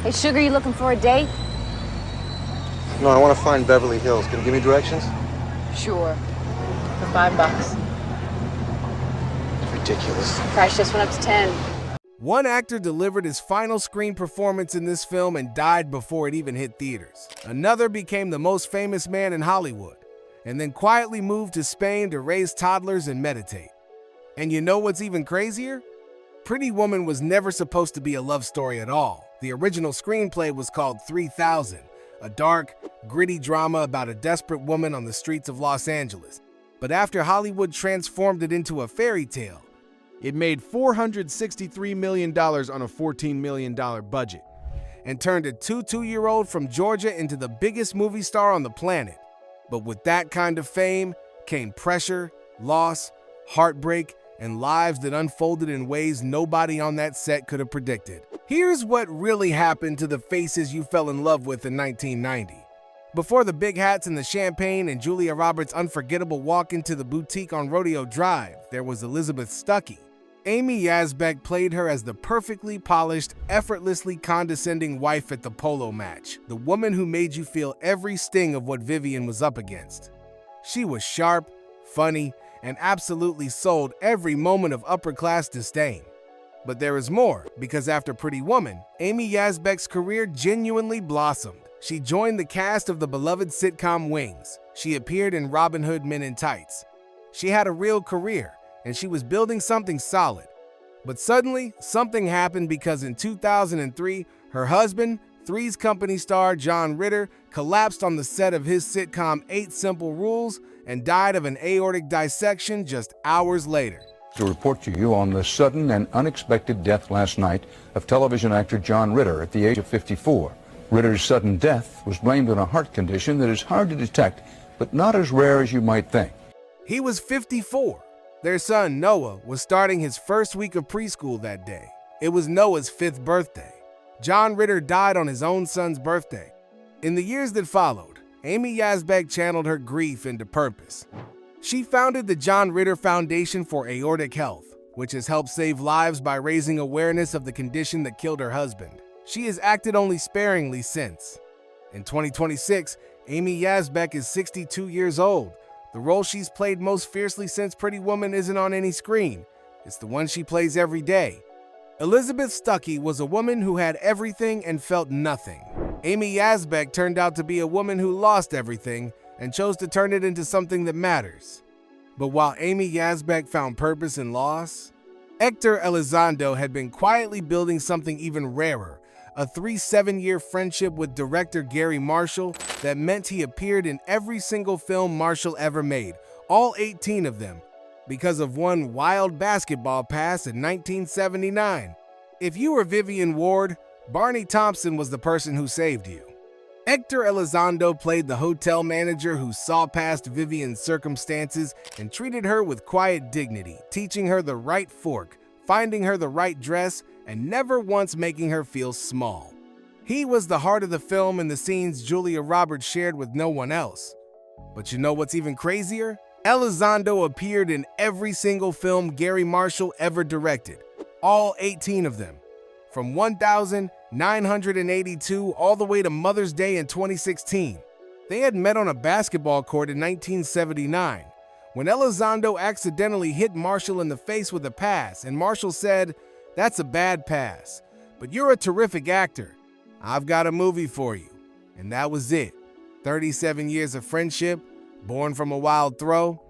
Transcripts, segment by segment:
Hey, Sugar, you looking for a date? No, I want to find Beverly Hills. Can you give me directions? Sure. For $5. Ridiculous. Price just went up to 10. One actor delivered his final screen performance in this film and died before it even hit theaters. Another became the most famous man in Hollywood, and then quietly moved to Spain to raise toddlers and meditate. And you know what's even crazier? Pretty Woman was never supposed to be a love story at all. The original screenplay was called 3000, a dark, gritty drama about a desperate woman on the streets of Los Angeles. But after Hollywood transformed it into a fairy tale, it made $463 million on a $14 million budget and turned a two-year-old from Georgia into the biggest movie star on the planet. But with that kind of fame came pressure, loss, heartbreak, and lives that unfolded in ways nobody on that set could have predicted. Here's what really happened to the faces you fell in love with in 1990. Before the big hats and the champagne and Julia Roberts' unforgettable walk into the boutique on Rodeo Drive, there was Elizabeth Stuckey. Amy Yasbeck played her as the perfectly polished, effortlessly condescending wife at the polo match, the woman who made you feel every sting of what Vivian was up against. She was sharp, funny, and absolutely sold every moment of upper-class disdain. But there is more, because after Pretty Woman, Amy Yasbeck's career genuinely blossomed. She joined the cast of the beloved sitcom Wings. She appeared in Robin Hood Men in Tights. She had a real career, and she was building something solid. But suddenly, something happened because in 2003, her husband, Three's Company star John Ritter, collapsed on the set of his sitcom 8 Simple Rules and died of an aortic dissection just hours later. To report to you on the sudden and unexpected death last night of television actor John Ritter at the age of 54. Ritter's sudden death was blamed on a heart condition that is hard to detect, but not as rare as you might think. He was 54. Their son, Noah, was starting his first week of preschool that day. It was Noah's 5th birthday. John Ritter died on his own son's birthday. In the years that followed, Amy Yasbeck channeled her grief into purpose. She founded the John Ritter Foundation for Aortic Health, which has helped save lives by raising awareness of the condition that killed her husband. She has acted only sparingly since. In 2026, Amy Yasbeck is 62 years old. The role she's played most fiercely since Pretty Woman isn't on any screen. It's the one she plays every day. Elizabeth Stuckey was a woman who had everything and felt nothing. Amy Yasbeck turned out to be a woman who lost everything and chose to turn it into something that matters. But while Amy Yasbeck found purpose in loss, Héctor Elizondo had been quietly building something even rarer, a 7-year friendship with director Gary Marshall that meant he appeared in every single film Marshall ever made, all 18 of them, because of one wild basketball pass in 1979. If you were Vivian Ward, Barney Thompson was the person who saved you. Héctor Elizondo played the hotel manager who saw past Vivian's circumstances and treated her with quiet dignity, teaching her the right fork, finding her the right dress, and never once making her feel small. He was the heart of the film in the scenes Julia Roberts shared with no one else. But you know what's even crazier? Elizondo appeared in every single film Gary Marshall ever directed, all 18 of them. From 1982 all the way to Mother's Day in 2016. They had met on a basketball court in 1979 when Elizondo accidentally hit Marshall in the face with a pass, and Marshall said, "That's a bad pass, but you're a terrific actor. I've got a movie for you." And that was it. 37 years of friendship, born from a wild throw.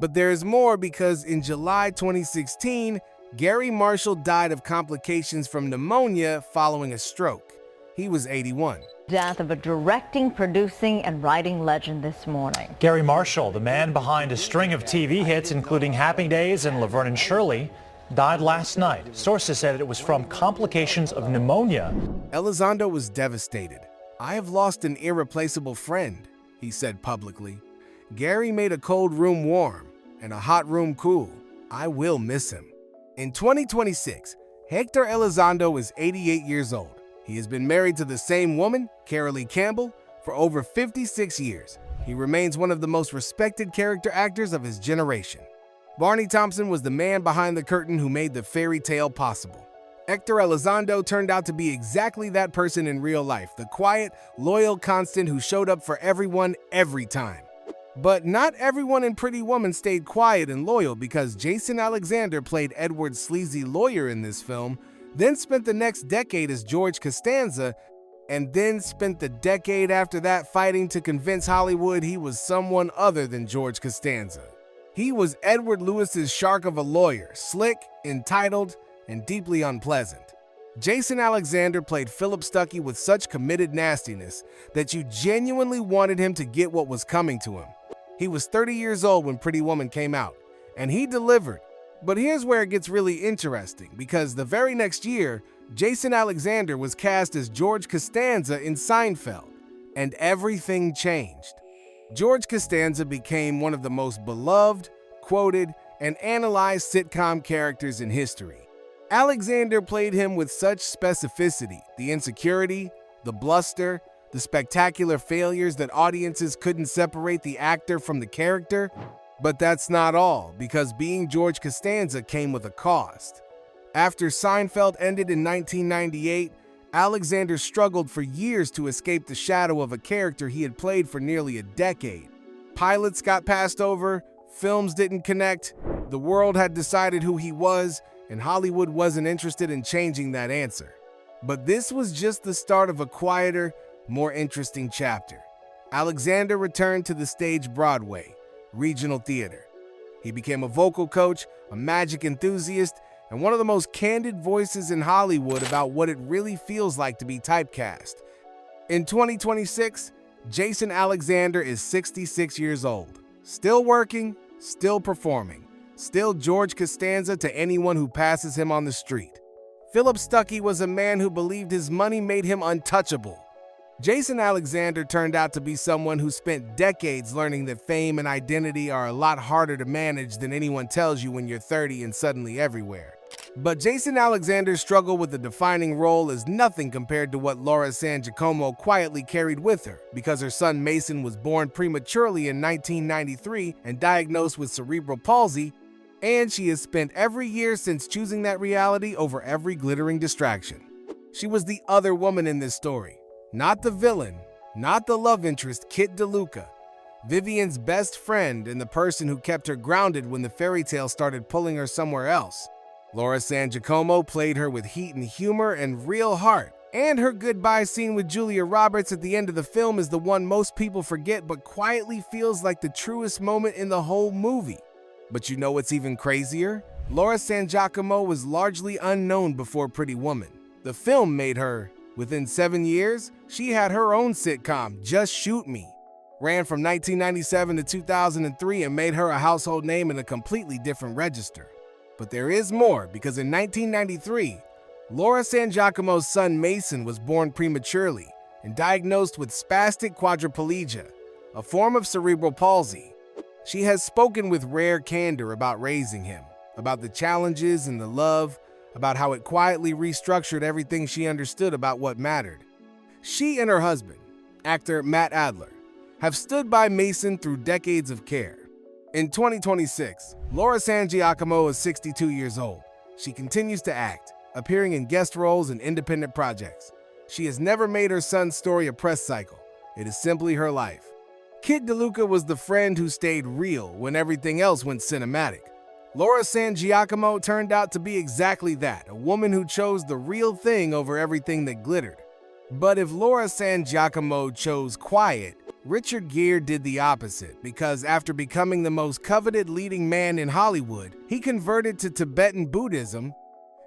But there's more, because in July 2016, Gary Marshall died of complications from pneumonia following a stroke. He was 81. Death of a directing, producing, and writing legend this morning. Gary Marshall, the man behind a string of TV hits including Happy Days and Laverne and Shirley, died last night. Sources said it was from complications of pneumonia. Elizondo was devastated. "I have lost an irreplaceable friend," he said publicly. "Gary made a cold room warm and a hot room cool. I will miss him." In 2026, Héctor Elizondo is 88 years old. He has been married to the same woman, Carolee Campbell, for over 56 years. He remains one of the most respected character actors of his generation. Barney Thompson was the man behind the curtain who made the fairy tale possible. Héctor Elizondo turned out to be exactly that person in real life, the quiet, loyal constant who showed up for everyone every time. But not everyone in Pretty Woman stayed quiet and loyal, because Jason Alexander played Edward's sleazy lawyer in this film, then spent the next decade as George Costanza, and then spent the decade after that fighting to convince Hollywood he was someone other than George Costanza. He was Edward Lewis's shark of a lawyer, slick, entitled, and deeply unpleasant. Jason Alexander played Philip Stuckey with such committed nastiness that you genuinely wanted him to get what was coming to him. He was 30 years old when Pretty Woman came out, and he delivered. But here's where it gets really interesting, because the very next year, Jason Alexander was cast as George Costanza in Seinfeld, and everything changed. George Costanza became one of the most beloved, quoted, and analyzed sitcom characters in history. Alexander played him with such specificity, the insecurity, the bluster, the spectacular failures that audiences couldn't separate the actor from the character. But that's not all, because being George Costanza came with a cost. After Seinfeld ended in 1998, Alexander struggled for years to escape the shadow of a character he had played for nearly a decade. Pilots got passed over, films didn't connect, the world had decided who he was, and Hollywood wasn't interested in changing that answer. But this was just the start of a quieter, more interesting chapter. Alexander returned to the stage Broadway, regional theater. He became a vocal coach, a magic enthusiast, and one of the most candid voices in Hollywood about what it really feels like to be typecast. In 2026, Jason Alexander is 66 years old, still working, still performing. Still George Costanza to anyone who passes him on the street. Philip Stuckey was a man who believed his money made him untouchable. Jason Alexander turned out to be someone who spent decades learning that fame and identity are a lot harder to manage than anyone tells you when you're 30 and suddenly everywhere. But Jason Alexander's struggle with the defining role is nothing compared to what Laura San Giacomo quietly carried with her, because her son Mason was born prematurely in 1993 and diagnosed with cerebral palsy, and she has spent every year since choosing that reality over every glittering distraction. She was the other woman in this story, not the villain, not the love interest Kit DeLuca, Vivian's best friend and the person who kept her grounded when the fairy tale started pulling her somewhere else. Laura San Giacomo played her with heat and humor and real heart, and her goodbye scene with Julia Roberts at the end of the film is the one most people forget but quietly feels like the truest moment in the whole movie. But you know what's even crazier? Laura San Giacomo was largely unknown before Pretty Woman. The film made her. Within 7 years, she had her own sitcom, Just Shoot Me. Ran from 1997 to 2003 and made her a household name in a completely different register. But there is more, because in 1993, Laura San Giacomo's son Mason was born prematurely and diagnosed with spastic quadriplegia, a form of cerebral palsy. She has spoken with rare candor about raising him, about the challenges and the love, about how it quietly restructured everything she understood about what mattered. She and her husband, actor Matt Adler, have stood by Mason through decades of care. In 2026, Laura San Giacomo is 62 years old. She continues to act, appearing in guest roles in independent projects. She has never made her son's story a press cycle. It is simply her life. Kit DeLuca was the friend who stayed real when everything else went cinematic. Laura San Giacomo turned out to be exactly that, a woman who chose the real thing over everything that glittered. But if Laura San Giacomo chose quiet, Richard Gere did the opposite, because after becoming the most coveted leading man in Hollywood, he converted to Tibetan Buddhism,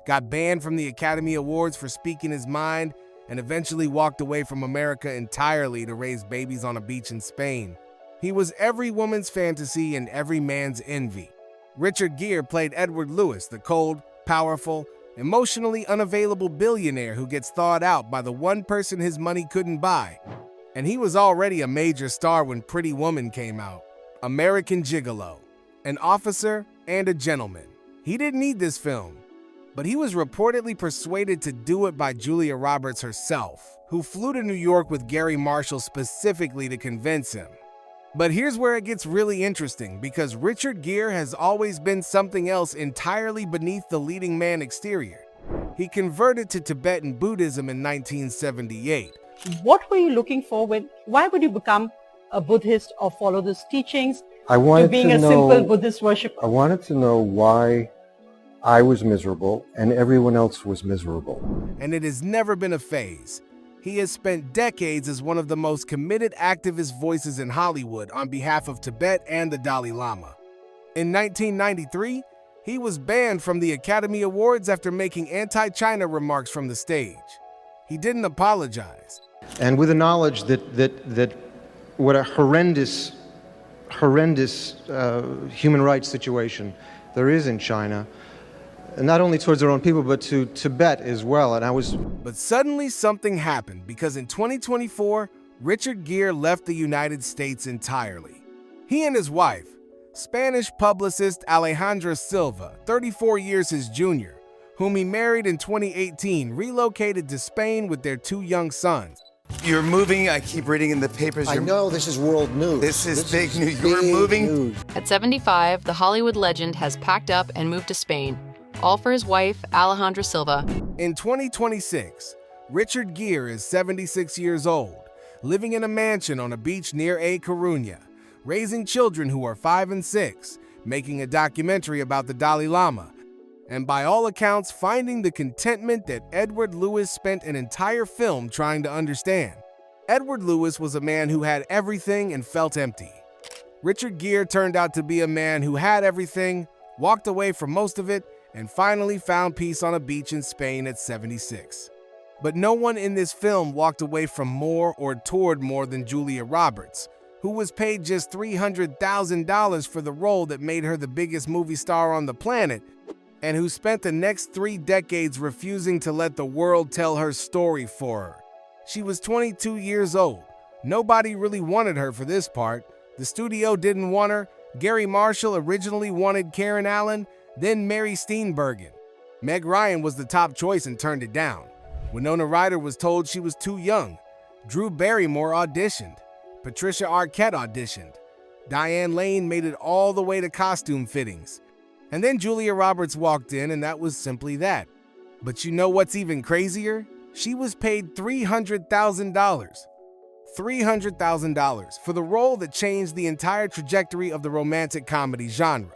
got banned from the Academy Awards for speaking his mind, and eventually walked away from America entirely to raise babies on a beach in Spain. He was every woman's fantasy and every man's envy. Richard Gere played Edward Lewis, the cold, powerful, emotionally unavailable billionaire who gets thawed out by the one person his money couldn't buy. And he was already a major star when Pretty Woman came out. American Gigolo, an officer and a gentleman. He didn't need this film, but he was reportedly persuaded to do it by Julia Roberts herself, who flew to New York with Gary Marshall specifically to convince him. But here's where it gets really interesting, because Richard Gere has always been something else entirely beneath the leading man exterior. He converted to Tibetan Buddhism in 1978. What were you looking for why would you become a Buddhist or follow those teachings I wanted to being to a know, simple Buddhist worshiper? I wanted to know why I was miserable and everyone else was miserable. And it has never been a phase. He has spent decades as one of the most committed activist voices in Hollywood on behalf of Tibet and the Dalai Lama. In 1993, he was banned from the Academy Awards after making anti-China remarks from the stage. He didn't apologize. And with the knowledge that what a horrendous human rights situation there is in China, and not only towards their own people, but to Tibet as well. And But suddenly something happened because in 2024, Richard Gere left the United States entirely. He and his wife, Spanish publicist Alejandra Silva, 34 years his junior, whom he married in 2018, relocated to Spain with their 2 young sons. You're moving, I keep reading in the papers. I know this is world news. This is big news. You're moving? News. At 75, the Hollywood legend has packed up and moved to Spain, all for his wife, Alejandra Silva. In 2026, Richard Gere is 76 years old, living in a mansion on a beach near A Coruña, raising children who are 5 and 6, making a documentary about the Dalai Lama, and by all accounts, finding the contentment that Edward Lewis spent an entire film trying to understand. Edward Lewis was a man who had everything and felt empty. Richard Gere turned out to be a man who had everything, walked away from most of it, and finally found peace on a beach in Spain at 76. But no one in this film walked away from more or toward more than Julia Roberts, who was paid just $300,000 for the role that made her the biggest movie star on the planet, and who spent the next 3 decades refusing to let the world tell her story for her. She was 22 years old. Nobody really wanted her for this part. The studio didn't want her. Gary Marshall originally wanted Karen Allen, then Mary Steenburgen. Meg Ryan was the top choice and turned it down. Winona Ryder was told she was too young. Drew Barrymore auditioned. Patricia Arquette auditioned. Diane Lane made it all the way to costume fittings. And then Julia Roberts walked in, and that was simply that. But you know what's even crazier? She was paid $300,000. $300,000 for the role that changed the entire trajectory of the romantic comedy genre,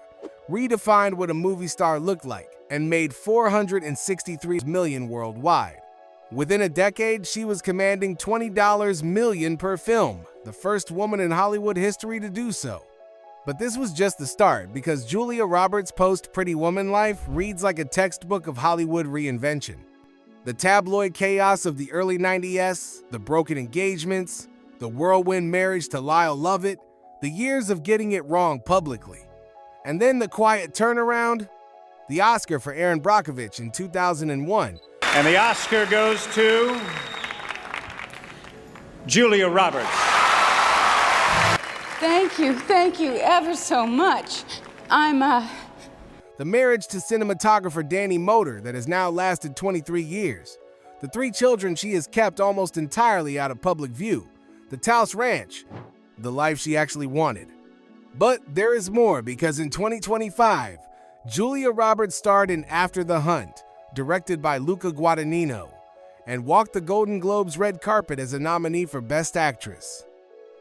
redefined what a movie star looked like, and made $463 million worldwide. Within a decade, she was commanding $20 million per film, the first woman in Hollywood history to do so. But this was just the start, because Julia Roberts' post-Pretty Woman life reads like a textbook of Hollywood reinvention. The tabloid chaos of the early 90s, the broken engagements, the whirlwind marriage to Lyle Lovett, the years of getting it wrong publicly. And then the quiet turnaround, the Oscar for Erin Brockovich in 2001. And the Oscar goes to Julia Roberts. Thank you ever so much. The marriage to cinematographer Danny Moder that has now lasted 23 years. The 3 children she has kept almost entirely out of public view. The Taos Ranch, the life she actually wanted. But there is more, because in 2025, Julia Roberts starred in After the Hunt, directed by Luca Guadagnino, and walked the Golden Globes red carpet as a nominee for Best Actress.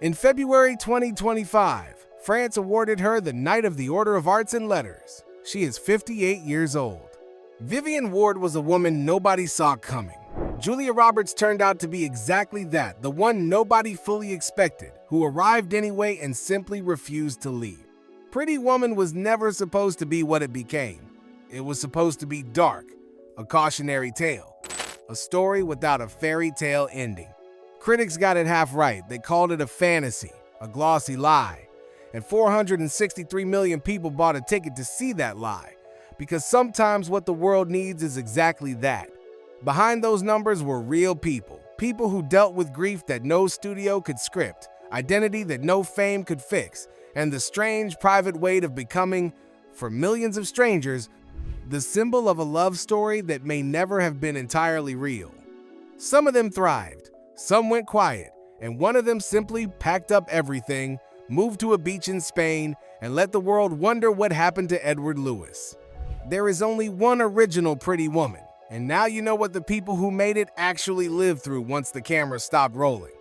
In February 2025, France awarded her the Knight of the Order of Arts and Letters. She is 58 years old. Vivian Ward was a woman nobody saw coming. Julia Roberts turned out to be exactly that, the one nobody fully expected, who arrived anyway and simply refused to leave. Pretty Woman was never supposed to be what it became. It was supposed to be dark, a cautionary tale, a story without a fairy tale ending. Critics got it half right. They called it a fantasy, a glossy lie. And 463 million people bought a ticket to see that lie. Because sometimes what the world needs is exactly that. Behind those numbers were real people. People who dealt with grief that no studio could script, identity that no fame could fix, and the strange private weight of becoming, for millions of strangers, the symbol of a love story that may never have been entirely real. Some of them thrived. Some went quiet, and one of them simply packed up everything, moved to a beach in Spain, and let the world wonder what happened to Edward Lewis. There is only one original Pretty Woman, And now you know what the people who made it actually lived through once the camera stopped rolling.